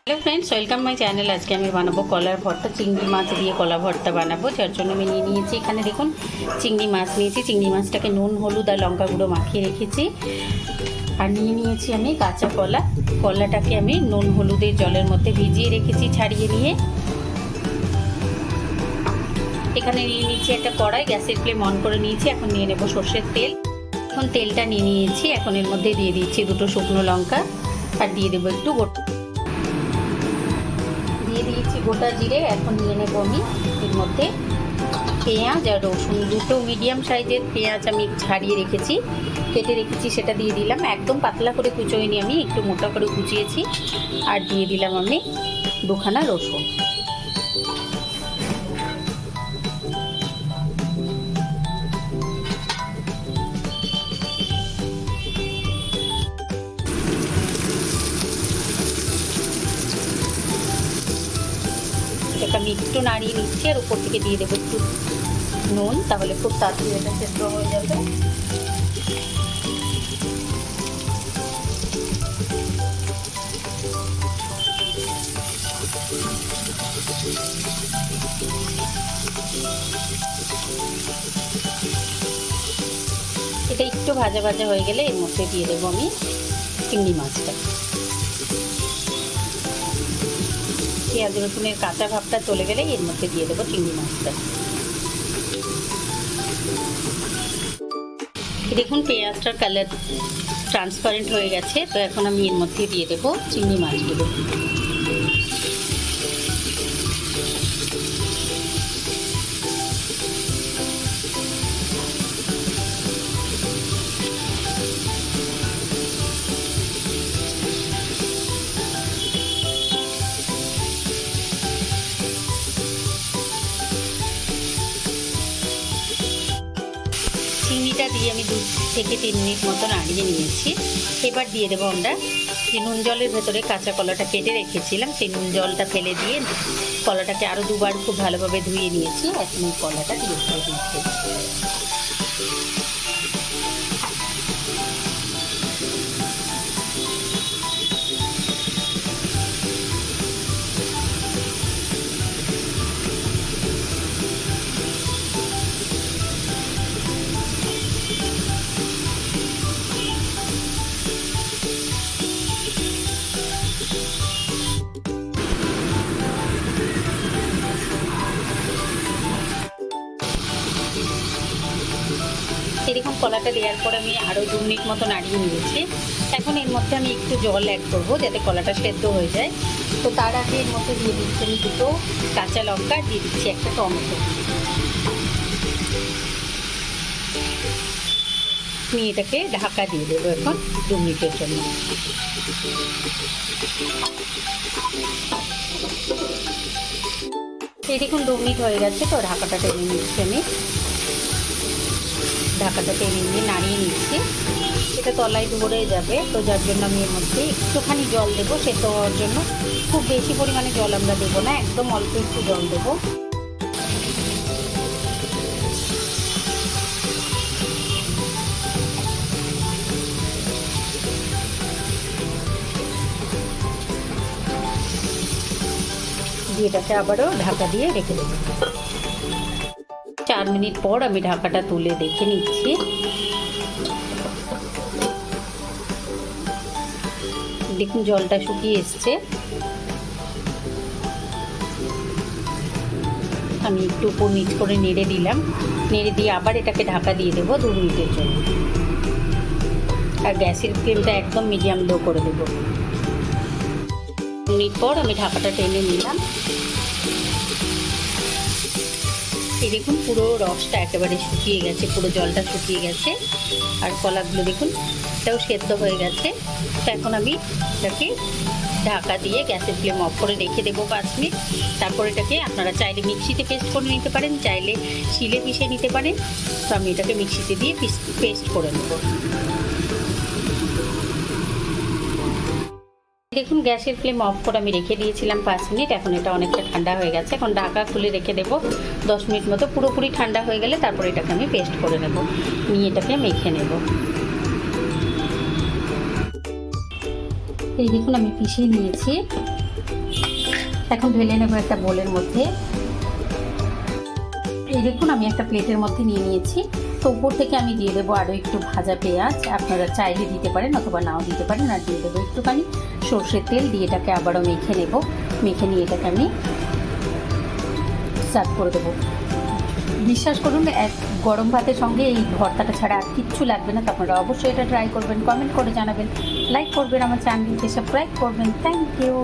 Hello friends welcome my channel. आज के আমি বানাবো কলার ভর্তা। চিংড়ি মাছ দিয়ে কলা ভর্তা বানাবো, যার জন্য আমি নিয়ে নিয়েছি এখানে দেখুন চিংড়ি মাছ নিয়েছি। চিংড়ি মাছটাকে নুন হলুদ আর লঙ্কা গুঁড়ো মাখিয়ে রেখেছি। আর নিয়ে নিয়েছি আমি কাঁচা কলা। কলাটাকে আমি নুন হলুদের জলের মধ্যে ভিজিয়ে রেখেছি ছাড়িয়ে নিয়ে। এখানে নিয়ে নিয়েছি একটা কড়াই, গ্যাসের ফ্লেম অন করে নিয়েছি। এখন নিয়ে নেব সর্ষের তেল। এখন তেলটা নিয়ে নিয়েছি, এখন এর মধ্যে দিয়ে দিচ্ছি দুটো শুকনো লঙ্কা আর দিয়ে দেবো একটু দিয়ে দিয়েছি গোটা জিরে। এখন নিয়ে নেব আমি এর মধ্যে পেঁয়াজ আর রসুন, দুটো মিডিয়াম সাইজের পেঁয়াজ আমি ছাড়িয়ে রেখেছি, কেটে রেখেছি, সেটা দিয়ে দিলাম। একদম পাতলা করে কুচোইনি, আমি একটু মোটা করে কুচিয়েছি। আর দিয়ে দিলাম আমি দুখানা রসুন। এটাকে আমি একটু নাড়িয়ে নিচ্ছি আর উপর থেকে দিয়ে দেবো একটু নুন, তাহলে খুব তাড়াতাড়ি এটা সেদ্ধ হয়ে যাবে। এটা একটু ভাজা ভাজা হয়ে গেলে এর মধ্যে দিয়ে দেবো আমি চিংড়ি মাছটা। পেঁয়াজ রসুনের কাঁচা ভাবটা চলে গেলে এর মধ্যে দিয়ে দেবো চিংড়ি মাছটা। দেখুন পেঁয়াজটার কালার ট্রান্সপারেন্ট হয়ে গেছে, তো এখন আমি এর মধ্যে দিয়ে দেবো চিংড়ি মাছগুলো। চিংড়িটা দিয়ে আমি 2 থেকে 3 মিনিট মতো নাড়িয়ে নিয়েছি। এবার দিয়ে দেবো আমরা যে নুন জলের ভেতরে কাঁচা কলাটা কেটে রেখেছিলাম, সেই নুন জলটা ফেলে দিয়ে কলাটাকে আরও 2 বার খুব ভালোভাবে ধুয়ে নিয়েছি। এখন এই কলাটা দিয়ে দিচ্ছি। এরকম কলাটা দেওয়ার পর আমি আরও 2 মিনিট মতো নাড়িয়ে নিয়েছি। এখন এর মধ্যে আমি একটু জল অ্যাড করবো যাতে কলাটা সেদ্ধ হয়ে যায়। তো তার আগে এর মধ্যে দিয়ে দিচ্ছি আমি 2টো কাঁচা লঙ্কা, দিয়ে দিচ্ছি একটা টমেটো। আমি এটাকে ঢাকা দিয়ে দেবো এখন 2 মিনিটের জন্য। এই দেখুন 2 মিনিট হয়ে গেছে, তো ঢাকাটা টেনে নিচ্ছি আমি। ঢাকাটা টেনে নিয়ে নাড়িয়ে নিচ্ছি। এটা তলায় ধরে যাবে, তো যার জন্য আমি এর মধ্যে একটুখানি জল দেবো সেদ্ধ হওয়ার জন্য। খুব বেশি পরিমাণে জল আমরা দেবো না, একদম অল্প একটু জল দেবো। এটাকে আবারও ঢাকা দিয়ে রেখে দেবো। 4 মিনিট পর আমি ঢাকাটা তুলে দেখে নিচ্ছি। দেখুন জলটা শুকিয়ে এসছে। আমি একটু উপর নিচ করে নেড়ে দিলাম, নেড়ে দিয়ে আবার এটাকে ঢাকা দিয়ে দেবো 2 মিনিটের জন্য। আর গ্যাসের ফ্লেমটা একদম মিডিয়াম লো করে দেবো। 2 মিনিট পর আমি ঢাকাটা টেনে নিলাম। এই দেখুন পুরো রসটা একেবারে শুকিয়ে গেছে, পুরো জলটা শুকিয়ে গেছে। আর কলাগুলো দেখুন এটাও সেদ্ধ হয়ে গেছে। তো এখন আমি এটাকে ঢাকা দিয়ে গ্যাসের ফ্লেম অফ করে রেখে দেবো 5 মিনিট। তারপর এটাকে আপনারা চাইলে মিক্সিতে পেস্ট করে নিতে পারেন, চাইলে শিলে পিষে নিতে পারেন। তো আমি এটাকে মিক্সিতে দিয়ে পেস্ট করে নেব। দেখুন গ্যাসের ফ্লেম অফ করে আমি রেখে দিয়েছিলাম 5 মিনিট। এখন এটা অনেকটা ঠান্ডা হয়ে গেছে। এখন ঢাকা খুলে রেখে দেবো 10 মিনিট মতো। পুরোপুরি ঠান্ডা হয়ে গেলে তারপর এটাকে আমি পেস্ট করে নেব, নিয়ে এটাকে মেখে নেব। এই দেখুন আমি পিষিয়ে নিয়েছি। এখন ঢেলে নেবো একটা বোলের মধ্যে। এই দেখুন আমি একটা প্লেটের মধ্যে নিয়ে নিয়েছি। তো উপর থেকে আমি দিয়ে দেবো আরও একটু ভাজা পেঁয়াজ, আপনারা চাইলে দিতে পারেন অথবা নাও দিতে পারেন। আর দিয়ে দেবো একটুখানি সর্ষের তেল, দিয়ে এটাকে আবারও মেখে নেব। মেখে নিয়ে এটাকে আমি সার্ভ করে দেবো। বিশ্বাস করুন, এক গরম ভাতের সঙ্গে এই ভর্তাটা ছাড়া আর কিচ্ছু লাগবে না। তো আপনারা অবশ্যই এটা ট্রাই করবেন, কমেন্ট করে জানাবেন, লাইক করবেন, আমার চ্যানেলকে সাবস্ক্রাইব করবেন। Thank you.